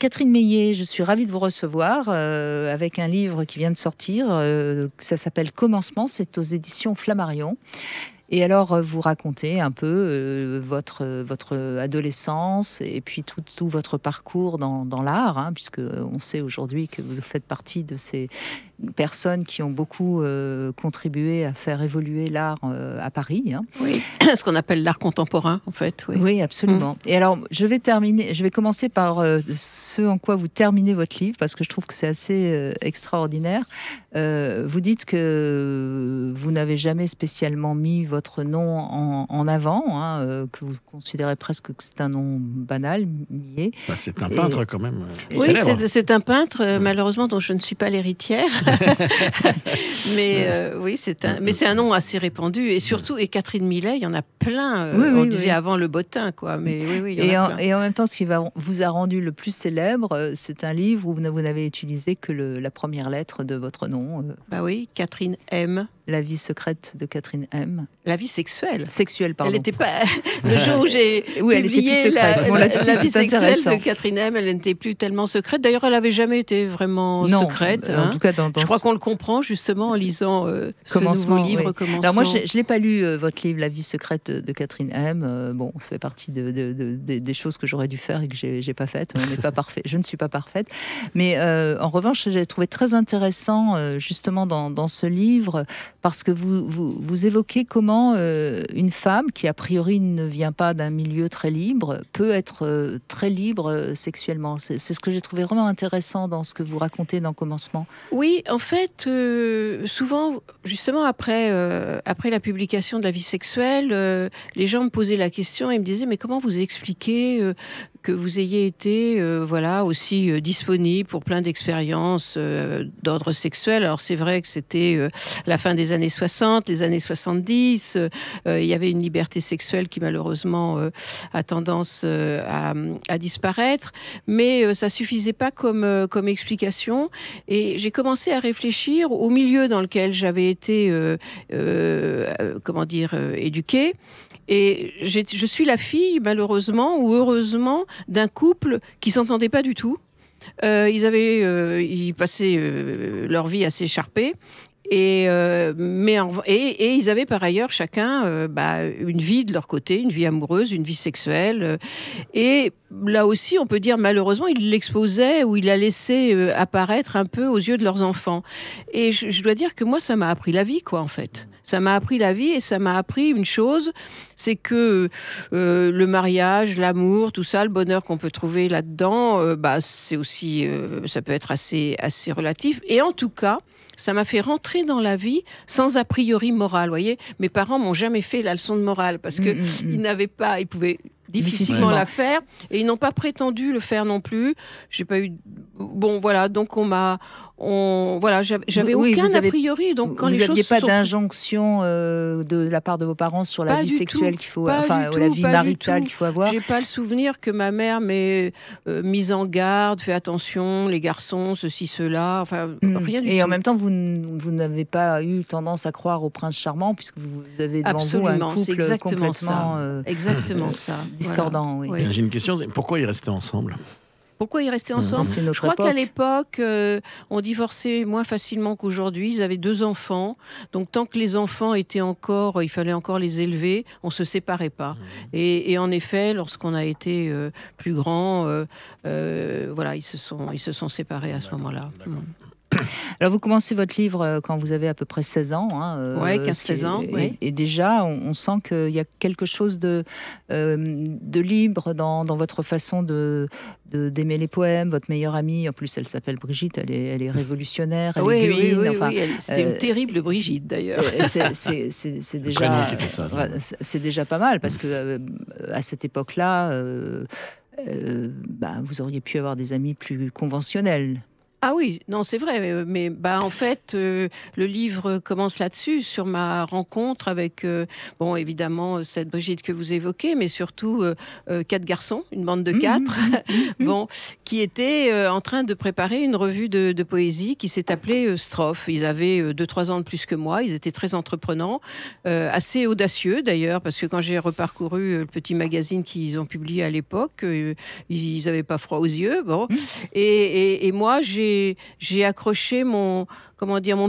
Catherine Meillet, je suis ravie de vous recevoir avec un livre qui vient de sortir. Ça s'appelle Commencement, c'est aux éditions Flammarion. Et alors, vous racontez un peu votre adolescence et puis tout votre parcours dans l'art, hein, puisque on sait aujourd'hui que vous faites partie de ces personnes qui ont beaucoup contribué à faire évoluer l'art à Paris. Hein. Oui, ce qu'on appelle l'art contemporain, en fait. Oui, oui absolument. Et alors, je vais commencer par ce en quoi vous terminez votre livre, parce que je trouve que c'est assez extraordinaire. Vous dites que vous n'avez jamais spécialement mis votre nom en avant, hein, que vous considérez presque que c'est un nom banal, Millet. Bah, c'est un peintre quand même. Oui, c'est un peintre, malheureusement, dont je ne suis pas l'héritière. Mais oui, c'est un nom assez répandu. Et surtout, et Catherine Millet, il y en a plein. On disait avant le bottin, quoi. Mais oui, il y en a plein. Et en même temps, ce qui vous a rendu le plus célèbre, c'est un livre où vous n'avez utilisé que la première lettre de votre nom. Bah oui, Catherine M. La vie secrète de Catherine M. La vie sexuelle. Sexuelle, pardon. Elle n'était pas... Le jour où j'ai publié la vie sexuelle de Catherine M, elle n'était plus tellement secrète. D'ailleurs, elle n'avait jamais été vraiment secrète. En tout cas, je crois qu'on le comprend justement en lisant ce nouveau livre, Commencement. Alors moi, je ne l'ai pas lu, votre livre, La vie secrète de Catherine M. Bon, ça fait partie des choses que j'aurais dû faire et que je n'ai pas faites. On n'est pas parfait. Je ne suis pas parfaite. Mais en revanche, j'ai trouvé très intéressant, justement, dans ce livre, parce que vous évoquez comment une femme qui a priori ne vient pas d'un milieu très libre peut être très libre sexuellement. C'est ce que j'ai trouvé vraiment intéressant dans ce que vous racontez dans Commencement. Oui, en fait, souvent, justement après la publication de La vie sexuelle, les gens me posaient la question et me disaient mais comment vous expliquez que vous ayez été aussi disponible pour plein d'expériences d'ordre sexuel. Alors c'est vrai que c'était la fin des années 60, les années 70, il y avait une liberté sexuelle qui malheureusement a tendance à disparaître, mais ça suffisait pas comme explication. Et j'ai commencé à réfléchir au milieu dans lequel j'avais été éduquée. Et je suis la fille, malheureusement ou heureusement, d'un couple qui s'entendait pas du tout. Ils passaient leur vie à s'écharper. Et ils avaient par ailleurs chacun une vie de leur côté, une vie amoureuse, une vie sexuelle. Et là aussi, on peut dire malheureusement, ils l'exposaient ou ils la laissaient apparaître un peu aux yeux de leurs enfants. Et je dois dire que moi, ça m'a appris la vie, quoi, en fait. Ça m'a appris la vie et ça m'a appris une chose, c'est que le mariage, l'amour, tout ça, le bonheur qu'on peut trouver là-dedans, c'est aussi, ça peut être assez relatif. Et en tout cas, ça m'a fait rentrer dans la vie sans a priori moral. Vous voyez, mes parents m'ont jamais fait la leçon de morale parce que ils pouvaient difficilement la faire et ils n'ont pas prétendu le faire non plus. J'ai pas eu. Bon, voilà, donc j'avais aucun a priori. Donc quand vous les n'aviez choses pas d'injonction de la part de vos parents sur la vie sexuelle qu'il faut, la vie maritale qu'il faut avoir. J'ai pas le souvenir que ma mère m'ait mise en garde, fait attention, les garçons, ceci, cela, rien du tout. Et en même temps, vous n'avez pas eu tendance à croire au prince charmant puisque vous avez devant vous un couple complètement exactement ça. Discordant. Voilà. Oui. J'ai une question, pourquoi ils restaient ensemble ? Pourquoi ils restaient ensemble ? Je crois qu'à l'époque, on divorçait moins facilement qu'aujourd'hui. Ils avaient 2 enfants. Donc, tant que les enfants étaient encore, il fallait encore les élever, on ne se séparait pas. Et en effet, lorsqu'on a été plus grand, ils se sont séparés à ce moment-là. Alors, vous commencez votre livre quand vous avez à peu près 16 ans. Oui, 15-16 ans. Et déjà, on sent qu'il y a quelque chose de libre dans votre façon d'aimer les poèmes. Votre meilleure amie, en plus, elle s'appelle Brigitte, elle est révolutionnaire, elle est oui. C'était une terrible Brigitte, d'ailleurs. C'est déjà pas mal, parce que à cette époque-là, vous auriez pu avoir des amis plus conventionnels. Ah oui, non, c'est vrai, mais en fait, le livre commence là-dessus, sur ma rencontre avec, bon, évidemment, cette Brigitte que vous évoquez, mais surtout 4 garçons, une bande de 4, bon, qui étaient en train de préparer une revue de poésie qui s'est appelée Strophe. Ils avaient 2-3 ans de plus que moi, ils étaient très entreprenants, assez audacieux d'ailleurs, parce que quand j'ai reparcouru le petit magazine qu'ils ont publié à l'époque, ils n'avaient pas froid aux yeux, bon, et moi, j'ai accroché mon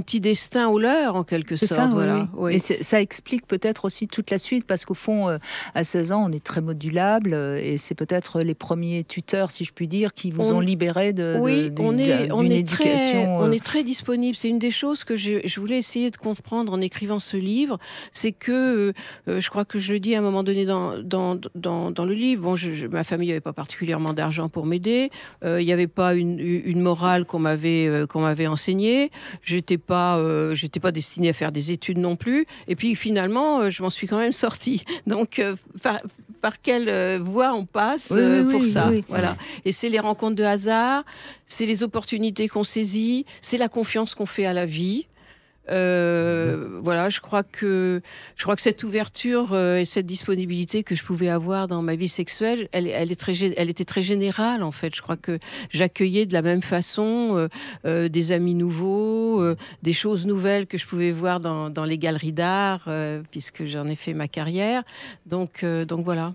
petit destin au leur, en quelque C'est sorte. ça, Voilà. oui. Et ça explique peut-être aussi toute la suite, parce qu'au fond, à 16 ans, on est très modulable, et c'est peut-être les premiers tuteurs, si je puis dire, qui vous ont libéré on d'une éducation. On est très disponible. C'est une des choses que je voulais essayer de comprendre en écrivant ce livre. C'est que, je crois que je le dis à un moment donné dans le livre, bon, ma famille n'avait pas particulièrement d'argent pour m'aider. Il n'y avait pas une morale qu'on m'avait enseignée. J'étais pas destinée à faire des études non plus. Et puis finalement, je m'en suis quand même sortie. Donc, par quelle voie on passe pour ça. Voilà. Et c'est les rencontres de hasard, c'est les opportunités qu'on saisit, c'est la confiance qu'on fait à la vie. Voilà, je crois que cette ouverture et cette disponibilité que je pouvais avoir dans ma vie sexuelle, elle était très générale en fait. Je crois que j'accueillais de la même façon des amis nouveaux, des choses nouvelles que je pouvais voir dans les galeries d'art, puisque j'en ai fait ma carrière. Donc voilà.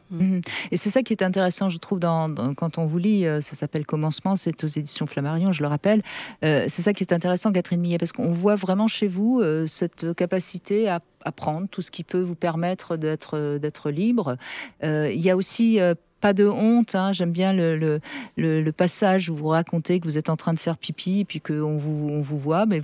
Et c'est ça qui est intéressant, je trouve, quand on vous lit, ça s'appelle Commencement, c'est aux éditions Flammarion, je le rappelle. C'est ça qui est intéressant, Catherine Millet, parce qu'on voit vraiment chez vous cette capacité à apprendre tout ce qui peut vous permettre d'être libre. Il y a aussi pas de honte, hein. J'aime bien le passage où vous racontez que vous êtes en train de faire pipi et puis qu'on vous voit, mais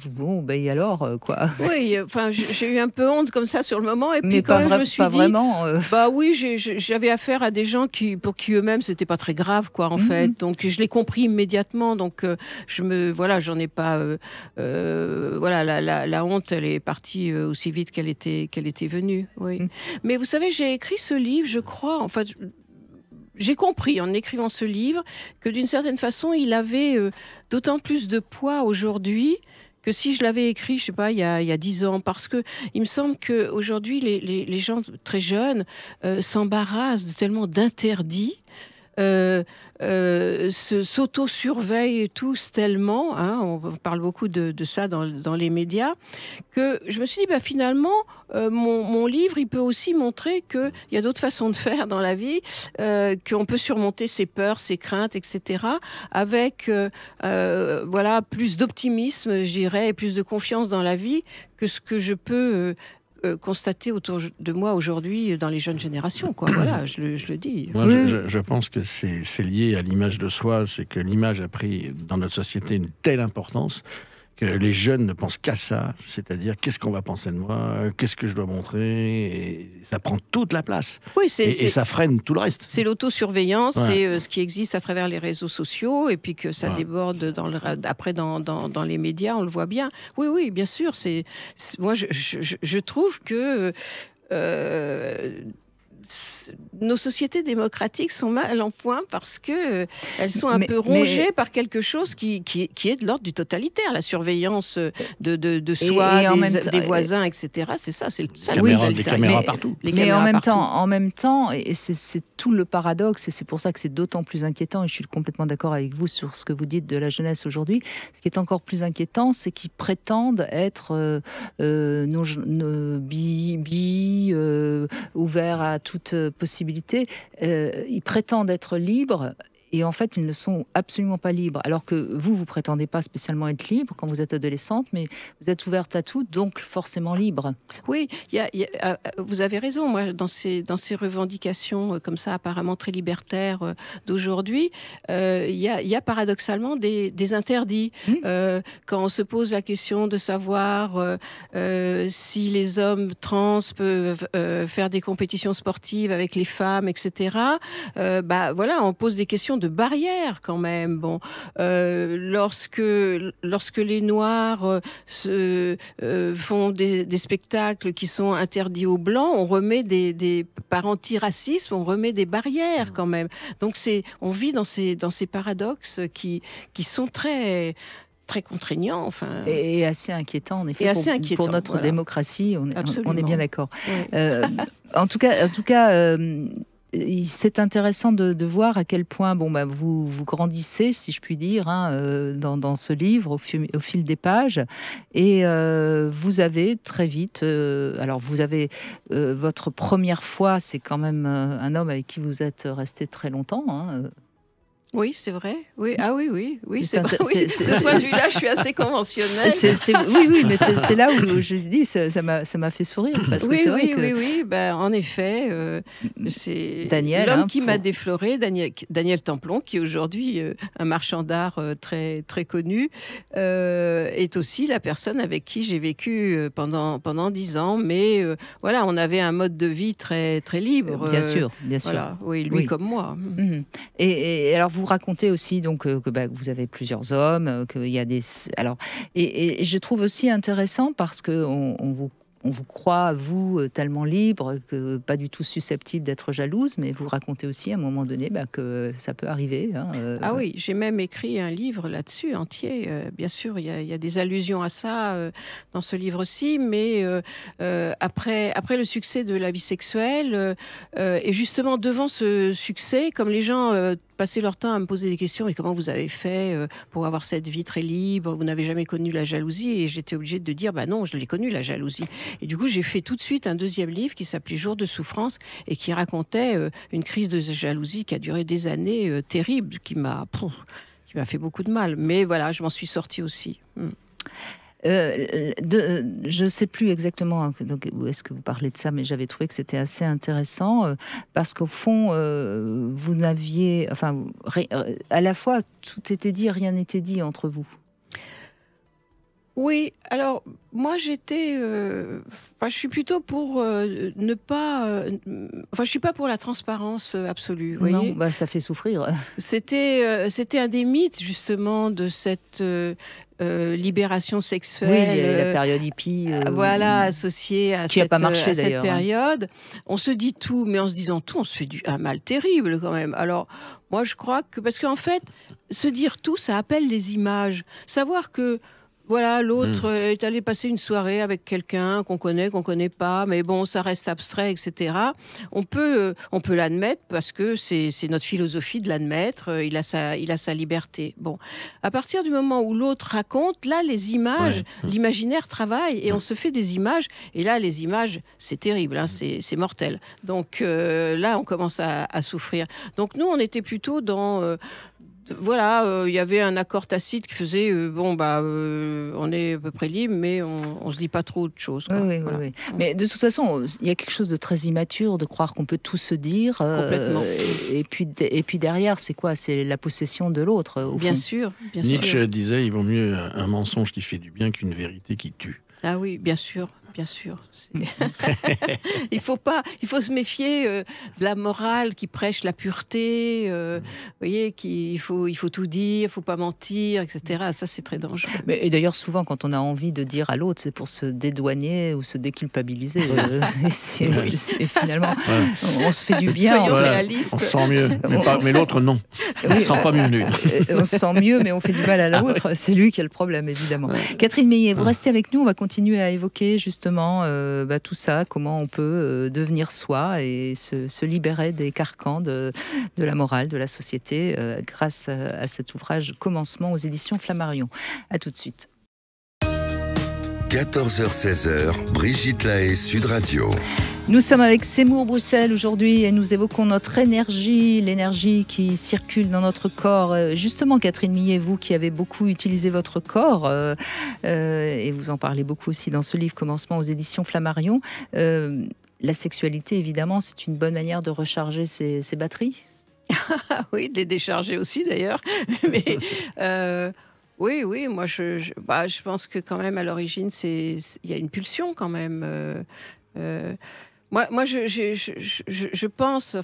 et alors, quoi. Oui, enfin, j'ai eu un peu honte comme ça sur le moment, et puis mais quand même, je me suis pas dit, vraiment. Bah oui, j'avais affaire à des gens pour qui eux-mêmes c'était pas très grave, quoi, en fait. Donc je l'ai compris immédiatement. Donc j'en ai pas. Voilà, la honte, elle est partie aussi vite qu'elle était venue. Oui. Mais vous savez, j'ai écrit ce livre, je crois. En fait, j'ai compris en écrivant ce livre que d'une certaine façon, il avait d'autant plus de poids aujourd'hui que si je l'avais écrit, je sais pas, il y a 10 ans, parce que il me semble qu'aujourd'hui, les gens très jeunes s'embarrassent tellement d'interdits, s'auto-surveillent tous tellement, hein, on parle beaucoup de ça dans les médias, que je me suis dit, finalement, mon livre, il peut aussi montrer qu'il y a d'autres façons de faire dans la vie, qu'on peut surmonter ses peurs, ses craintes, etc., avec voilà, plus d'optimisme, je dirais, et plus de confiance dans la vie que ce que je peux constater autour de moi aujourd'hui dans les jeunes générations, quoi. Voilà, je le dis. Moi, je pense que c'est lié à l'image de soi, c'est que l'image a pris dans notre société une telle importance que les jeunes ne pensent qu'à ça, c'est-à-dire qu'est-ce qu'on va penser de moi, qu'est-ce que je dois montrer, et ça prend toute la place. Oui, et ça freine tout le reste. C'est l'autosurveillance, c'est ce qui existe à travers les réseaux sociaux, et puis que ça déborde après dans les médias, on le voit bien. Oui, bien sûr. Moi, je trouve que nos sociétés démocratiques sont mal en point parce que elles sont un peu rongées par quelque chose qui est de l'ordre du totalitaire, la surveillance de soi, des voisins, etc. C'est ça, c'est ça. Des caméras partout. Mais en même temps, et c'est tout le paradoxe, et c'est pour ça que c'est d'autant plus inquiétant, et je suis complètement d'accord avec vous sur ce que vous dites de la jeunesse aujourd'hui. Ce qui est encore plus inquiétant, c'est qu'ils prétendent être ouverts à toute possibilité. Ils prétendent être libres. Et en fait, ils ne sont absolument pas libres. Alors que vous prétendez pas spécialement être libre quand vous êtes adolescente, mais vous êtes ouverte à tout, donc forcément libre. Oui, vous avez raison. Moi, dans ces revendications comme ça, apparemment très libertaires d'aujourd'hui, il y a paradoxalement des interdits. Quand on se pose la question de savoir si les hommes trans peuvent faire des compétitions sportives avec les femmes, etc., voilà, on pose des questions de barrières quand même. Bon, lorsque les Noirs font des spectacles qui sont interdits aux Blancs, on remet par antiracisme, on remet des barrières quand même. Donc on vit dans ces paradoxes qui sont très très contraignant. Enfin, et assez inquiétant, en effet, et assez pour notre voilà. démocratie. On est Absolument. bien d'accord. Ouais. En tout cas, c'est intéressant de voir à quel point vous grandissez, si je puis dire, dans ce livre au fil des pages. Et vous avez très vite... alors, vous avez votre première fois, c'est quand même un homme avec qui vous êtes resté très longtemps. Oui, c'est vrai. Oui, ah oui, c'est vrai. inté- Oui. De ce point de vue-là, je suis assez conventionnelle. Oui, mais c'est là où je dis, ça m'a fait sourire. Parce que c'est vrai que Oui. Ben, en effet, c'est Daniel, l'homme qui m'a défloré, Daniel Templon, qui est aujourd'hui un marchand d'art très, très connu, est aussi la personne avec qui j'ai vécu pendant 10 ans. Mais voilà, on avait un mode de vie très, très libre. Bien sûr. Voilà, oui, lui comme moi. Mhm. Et alors vous racontez aussi donc que vous avez plusieurs hommes, qu'il y a des et je trouve aussi intéressant parce que on vous croit, vous, tellement libre, que pas du tout susceptible d'être jalouse, mais vous racontez aussi à un moment donné que ça peut arriver. Ah oui, j'ai même écrit un livre là-dessus entier. Bien sûr, il y a des allusions à ça dans ce livre-ci, mais après le succès de la vie sexuelle, et justement devant ce succès, comme les gens passaient leur temps à me poser des questions, et comment vous avez fait pour avoir cette vie très libre, vous n'avez jamais connu la jalousie, et j'étais obligée de dire, bah non, je l'ai connue la jalousie. Et du coup, j'ai fait tout de suite un deuxième livre qui s'appelait Jour de souffrance, et qui racontait une crise de jalousie qui a duré des années, terrible, qui m'a fait beaucoup de mal. Mais voilà, je m'en suis sortie aussi. Je ne sais plus exactement donc, où est-ce que vous parlez de ça, mais j'avais trouvé que c'était assez intéressant parce qu'au fond, vous n'aviez... Enfin, à la fois, tout était dit, rien n'était dit entre vous. Oui, alors moi j'étais, je suis plutôt pour ne pas, je suis pas pour la transparence absolue. Vous voyez, Non, ça fait souffrir. c'était un des mythes justement de cette libération sexuelle. Oui, la période hippie. Voilà, associée à qui n'a pas marché à cette d'ailleurs. période. On se dit tout, mais en se disant tout, on se fait un mal terrible quand même. Alors moi je crois que, parce qu'en fait, se dire tout, ça appelle les images. Savoir que voilà, l'autre est allé passer une soirée avec quelqu'un qu'on connaît pas, mais bon, ça reste abstrait, etc. On peut l'admettre parce que c'est notre philosophie de l'admettre. Il a sa liberté. Bon, à partir du moment où l'autre raconte, là, les images, l'imaginaire travaille et on se fait des images. Et là, les images, c'est terrible, hein, c'est mortel. Donc là, on commence à souffrir. Donc nous, on était plutôt dans voilà, il y avait un accord tacite qui faisait on est à peu près libre, mais on se dit pas trop de choses. Quoi. Oui. Mais de toute façon, il y a quelque chose de très immature de croire qu'on peut tout se dire. Complètement. Et puis derrière, c'est quoi? C'est la possession de l'autre. Bien sûr. Nietzsche disait, il vaut mieux un mensonge qui fait du bien qu'une vérité qui tue. Ah oui, bien sûr. Il faut se méfier de la morale qui prêche la pureté. Vous voyez, il faut tout dire, il faut pas mentir, etc. Ça, c'est très dangereux. Et d'ailleurs, souvent, quand on a envie de dire à l'autre, c'est pour se dédouaner ou se déculpabiliser. Et finalement, on se fait du bien. Soyons réalistes. On se sent mieux, mais l'autre, non. On ne se sent pas mieux. On se sent mieux, mais on fait du mal à l'autre. C'est lui qui a le problème, évidemment. Catherine Meillet, vous restez avec nous. On va continuer à évoquer justement tout ça, comment on peut devenir soi et se libérer des carcans de la morale, de la société, grâce à cet ouvrage Commencement aux éditions Flammarion. À tout de suite. 14h-16h, Brigitte Lahaie, Sud Radio. Nous sommes avec Seymour Bruxelles aujourd'hui et nous évoquons notre énergie, l'énergie qui circule dans notre corps. Justement, Catherine Millet, vous qui avez beaucoup utilisé votre corps, et vous en parlez beaucoup aussi dans ce livre Commencement aux éditions Flammarion, la sexualité, évidemment, c'est une bonne manière de recharger ses batteries? Oui, de les décharger aussi d'ailleurs. Mais... Oui, moi je pense que quand même à l'origine il y a une pulsion quand même. Moi je pense,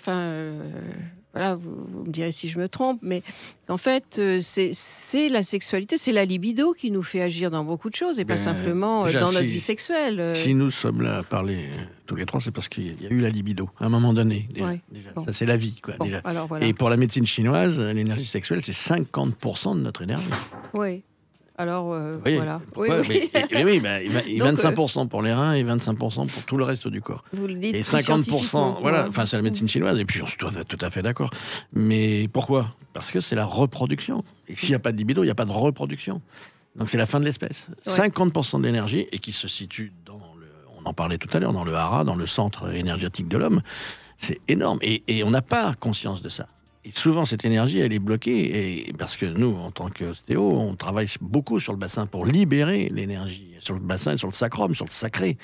voilà, vous me direz si je me trompe, mais en fait c'est la sexualité, c'est la libido qui nous fait agir dans beaucoup de choses et pas simplement dans notre vie sexuelle. Si nous sommes là à parler tous les trois, c'est parce qu'il y a eu la libido à un moment donné. Déjà. Bon. Ça c'est la vie, quoi. Déjà. Alors, voilà. Et pour la médecine chinoise, l'énergie sexuelle c'est 50% de notre énergie. Oui. Alors, Oui, voilà. Oui, ouais, oui. et 25% pour les reins et 25% pour tout le reste du corps. Vous le dites Et plus 50%, scientifiquement, voilà, hein. enfin c'est la médecine chinoise, et puis je suis tout à fait d'accord. Mais pourquoi ? Parce que c'est la reproduction. Et s'il n'y a pas de libido, il n'y a pas de reproduction. Donc c'est la fin de l'espèce. Ouais. 50% de l'énergie, et qui se situe on en parlait tout à l'heure, dans le hara, dans le centre énergétique de l'homme, c'est énorme. Et on n'a pas conscience de ça. Et souvent, cette énergie, elle est bloquée, et parce que nous, en tant qu'ostéo, on travaille beaucoup sur le bassin pour libérer l'énergie, sur le bassin, sur le sacrum, sur le sacré.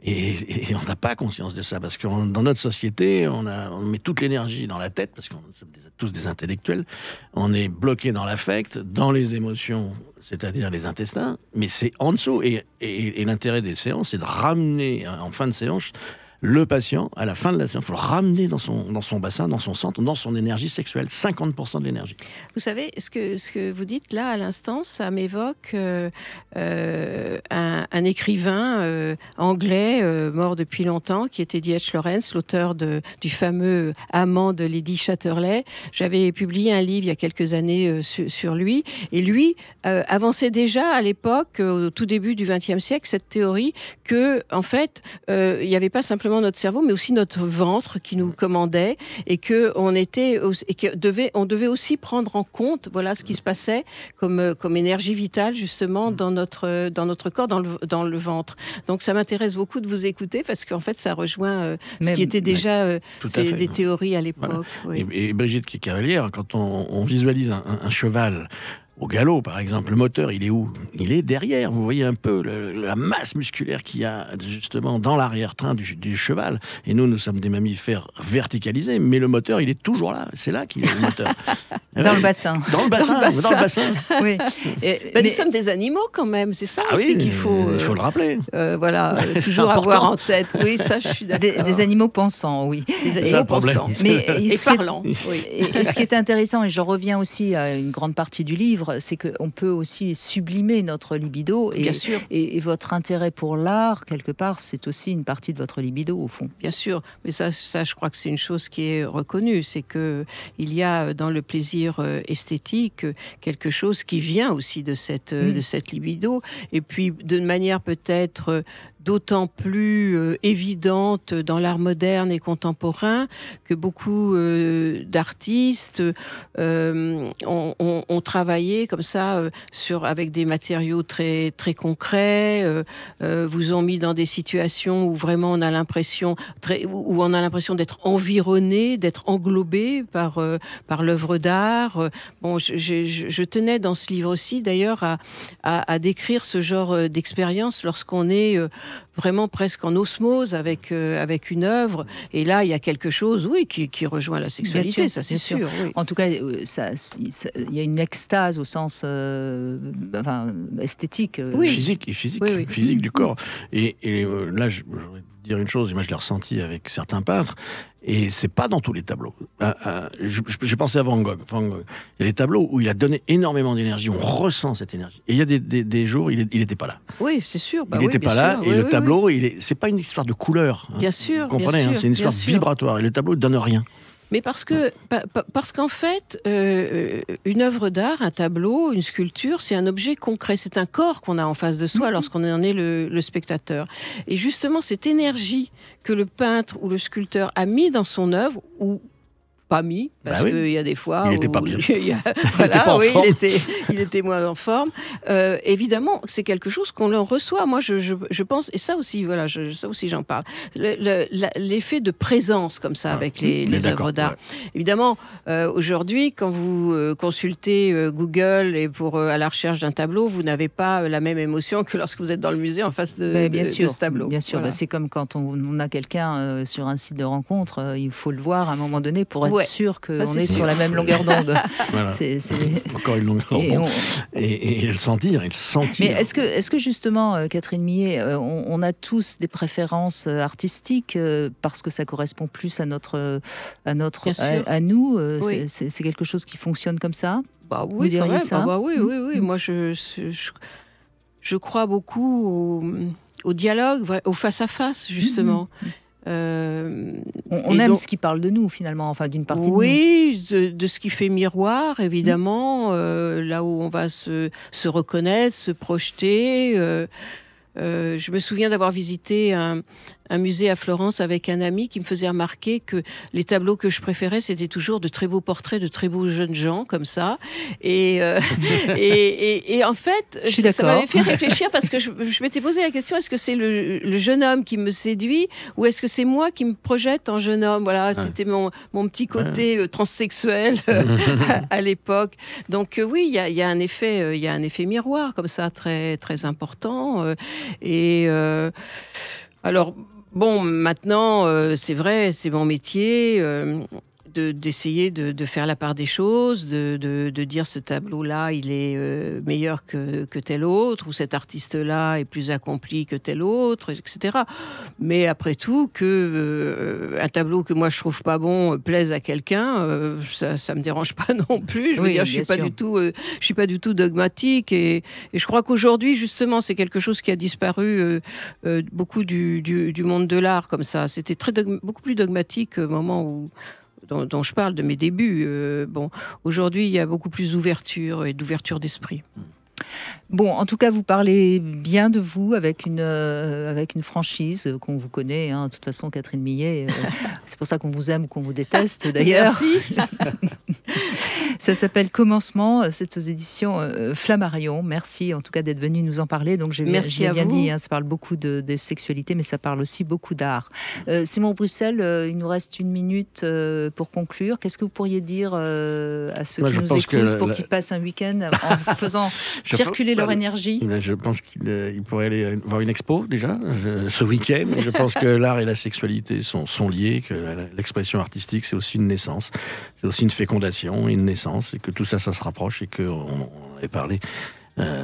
Et on n'a pas conscience de ça, parce que dans notre société, on met toute l'énergie dans la tête, parce qu'on sommes tous des intellectuels, on est bloqué dans l'affect, dans les émotions, c'est-à-dire les intestins, mais c'est en dessous. Et l'intérêt des séances, c'est de ramener, en fin de séance, le patient, à la fin de la séance, il faut le ramener dans son bassin, dans son centre, dans son énergie sexuelle, 50% de l'énergie. Vous savez, ce que vous dites là à l'instant, ça m'évoque un écrivain anglais mort depuis longtemps, qui était D.H. Lawrence, l'auteur du fameux Amant de Lady Chatterley. J'avais publié un livre il y a quelques années sur lui, et lui avançait déjà à l'époque, au tout début du XXe siècle, cette théorie que, en fait, il n'y avait pas simplement notre cerveau, mais aussi notre ventre qui nous commandait, et que on devait aussi prendre en compte, voilà, ce qui se passait comme énergie vitale justement dans notre corps, dans le ventre. Donc ça m'intéresse beaucoup de vous écouter, parce qu'en fait ça rejoint ce qui était déjà des théories à l'époque. Voilà. Oui. Et Brigitte qui est cavalière, quand on visualise un cheval au galop, par exemple, le moteur, il est où ? Il est derrière. Vous voyez un peu la masse musculaire qu'il y a justement dans l'arrière-train du cheval. Et nous sommes des mammifères verticalisés, mais le moteur, il est toujours là. C'est là qu'il est, le moteur. Dans le bassin. Dans le bassin. Oui. Nous sommes des animaux quand même, c'est ça aussi qu'il faut... il faut le rappeler. Voilà, toujours avoir en tête. Oui, ça, je suis d'accord. Des animaux pensants, oui. Des animaux pensants. Et parlants. Oui. Et ce qui est intéressant, et je reviens aussi à une grande partie du livre, c'est qu'on peut aussi sublimer notre libido. Bien sûr. Et votre intérêt pour l'art, quelque part, c'est aussi une partie de votre libido, au fond. Bien sûr. Mais ça, je crois que c'est une chose qui est reconnue. C'est qu'il y a dans le plaisir esthétique quelque chose qui vient aussi de cette libido. Et puis, de manière peut-être d'autant plus évidente dans l'art moderne et contemporain que beaucoup d'artistes ont travaillé comme ça avec des matériaux très, très concrets, vous ont mis dans des situations où vraiment on a l'impression d'être environné, d'être englobé par l'œuvre d'art. Bon, je tenais dans ce livre-ci d'ailleurs à décrire ce genre d'expérience lorsqu'on est vraiment presque en osmose avec une œuvre. Et là, il y a quelque chose, oui, qui rejoint la sexualité, ça c'est sûr. Oui. En tout cas, il y a une extase au sens esthétique. Oui. Physique du corps. Et là, je voudrais dire une chose, et moi je l'ai ressenti avec certains peintres, et c'est pas dans tous les tableaux. J'ai pensé à Van Gogh. Il y a des tableaux où il a donné énormément d'énergie, on ressent cette énergie. Et il y a des jours, il n'était pas là. Oui, c'est sûr. Il n'était pas là, et le tableau, c'est pas une histoire de couleur. Bien sûr. Vous comprenez, c'est une histoire vibratoire, et le tableau ne donne rien. Mais parce qu'en fait, une œuvre d'art, un tableau, une sculpture, c'est un objet concret, c'est un corps qu'on a en face de soi lorsqu'on en est le spectateur. Et justement, cette énergie que le peintre ou le sculpteur a mis dans son œuvre, ou pas mis, parce qu'il y a des fois il n'était pas bien. Il était moins en forme. Évidemment, c'est quelque chose qu'on en reçoit. Moi, je pense, et ça aussi, voilà, ça aussi j'en parle, l'effet de présence comme ça avec les œuvres d'art. Ouais. Évidemment, aujourd'hui, quand vous consultez Google et à la recherche d'un tableau, vous n'avez pas la même émotion que lorsque vous êtes dans le musée en face de ce tableau. Bien sûr, voilà. C'est comme quand on a quelqu'un sur un site de rencontre, il faut le voir à un moment donné pour être sûr qu'on est sur la même longueur d'onde. Voilà. Encore une longueur d'onde. Et le sentir. Mais est-ce que justement, Catherine Millet, on a tous des préférences artistiques parce que ça correspond plus à nous oui. C'est quelque chose qui fonctionne comme ça? Bah oui, vous diriez ça? Oui. Moi, je crois beaucoup au dialogue, au face-à-face, justement. On aime ce qui parle de nous, finalement, enfin, d'une partie de nous. Oui, de ce qui fait miroir, évidemment, là où on va se reconnaître, se projeter. Je me souviens d'avoir visité un musée à Florence avec un ami qui me faisait remarquer que les tableaux que je préférais, c'était toujours de très beaux portraits de très beaux jeunes gens, comme ça. Et en fait, ça m'avait fait réfléchir parce que je m'étais posé la question, est-ce que c'est le jeune homme qui me séduit ou est-ce que c'est moi qui me projette en jeune homme? Voilà, c'était mon petit côté transsexuel à l'époque. Donc oui, il y a un effet miroir comme ça, très, très important. Alors, bon, maintenant, c'est vrai, c'est mon métier d'essayer de faire la part des choses, de dire ce tableau-là, il est meilleur que tel autre, ou cet artiste-là est plus accompli que tel autre, etc. Mais après tout, un tableau que moi je trouve pas bon plaise à quelqu'un, ça me dérange pas non plus. Je veux dire, je suis pas du tout dogmatique, et je crois qu'aujourd'hui, justement, c'est quelque chose qui a disparu beaucoup du monde de l'art, comme ça. C'était beaucoup plus dogmatique au moment dont je parle de mes débuts. Aujourd'hui, il y a beaucoup plus d'ouverture et d'ouverture d'esprit. Bon, en tout cas, vous parlez bien de vous avec une franchise qu'on vous connaît. De toute façon, Catherine Millet, c'est pour ça qu'on vous aime ou qu'on vous déteste, d'ailleurs. Merci. Ça s'appelle Commencement, c'est aux éditions Flammarion. Merci en tout cas d'être venu nous en parler. Donc j'ai bien dit, ça parle beaucoup de sexualité, mais ça parle aussi beaucoup d'art. Simon Bruxelles, il nous reste 1 minute pour conclure. Qu'est-ce que vous pourriez dire à ceux qui nous écoutent pour qu'ils passent un week-end en faisant circuler leur énergie? Je pense qu'il pourrait aller voir une expo déjà ce week-end. Je pense que l'art et la sexualité sont liés, que l'expression artistique c'est aussi une naissance, c'est aussi une fécondation, une naissance, et que tout ça se rapproche, et qu'on avait parlé.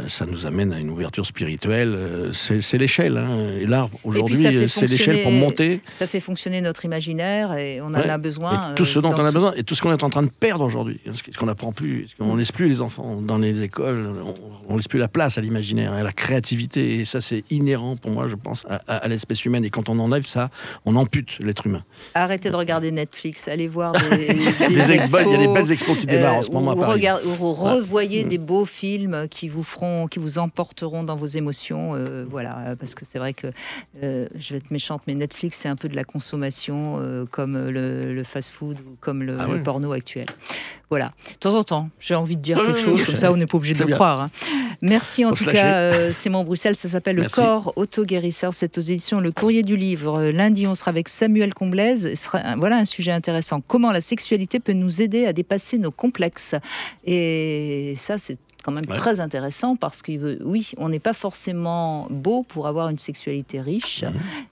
Ça nous amène à une ouverture spirituelle. C'est l'échelle. Et l'art, aujourd'hui, c'est l'échelle pour monter. Ça fait fonctionner notre imaginaire et on en a besoin. Et tout ce dont on a besoin et tout ce qu'on est en train de perdre aujourd'hui. Ce qu'on n'apprend plus. On ne laisse plus les enfants dans les écoles. On ne laisse plus la place à l'imaginaire, à la créativité. Et ça, c'est inhérent pour moi, je pense, à l'espèce humaine. Et quand on enlève ça, on ampute l'être humain. Arrêtez de regarder Netflix. Allez voir des expos. Il y a des belles expos qui démarrent en ce moment à Paris. Vous revoyez des beaux films qui vous emporteront dans vos émotions, voilà, parce que c'est vrai que je vais être méchante, mais Netflix c'est un peu de la consommation, comme le fast-food ou comme le porno actuel. Voilà, de temps en temps, j'ai envie de dire quelque chose, comme ça on n'est pas obligé de le croire. Merci en tout cas, Simon Bruxelles, ça s'appelle Le corps auto-guérisseur, c'est aux éditions Le Courrier du Livre. Lundi, on sera avec Samuel Comblaise. Voilà un sujet intéressant. Comment la sexualité peut nous aider à dépasser nos complexes? Et ça, c'est quand même très intéressant parce que oui, on n'est pas forcément beau pour avoir une sexualité riche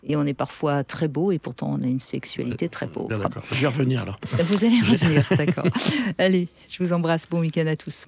et on est parfois très beau et pourtant on a une sexualité très pauvre. Je vais revenir alors. Vous allez revenir, d'accord. Allez, je vous embrasse, bon week-end à tous.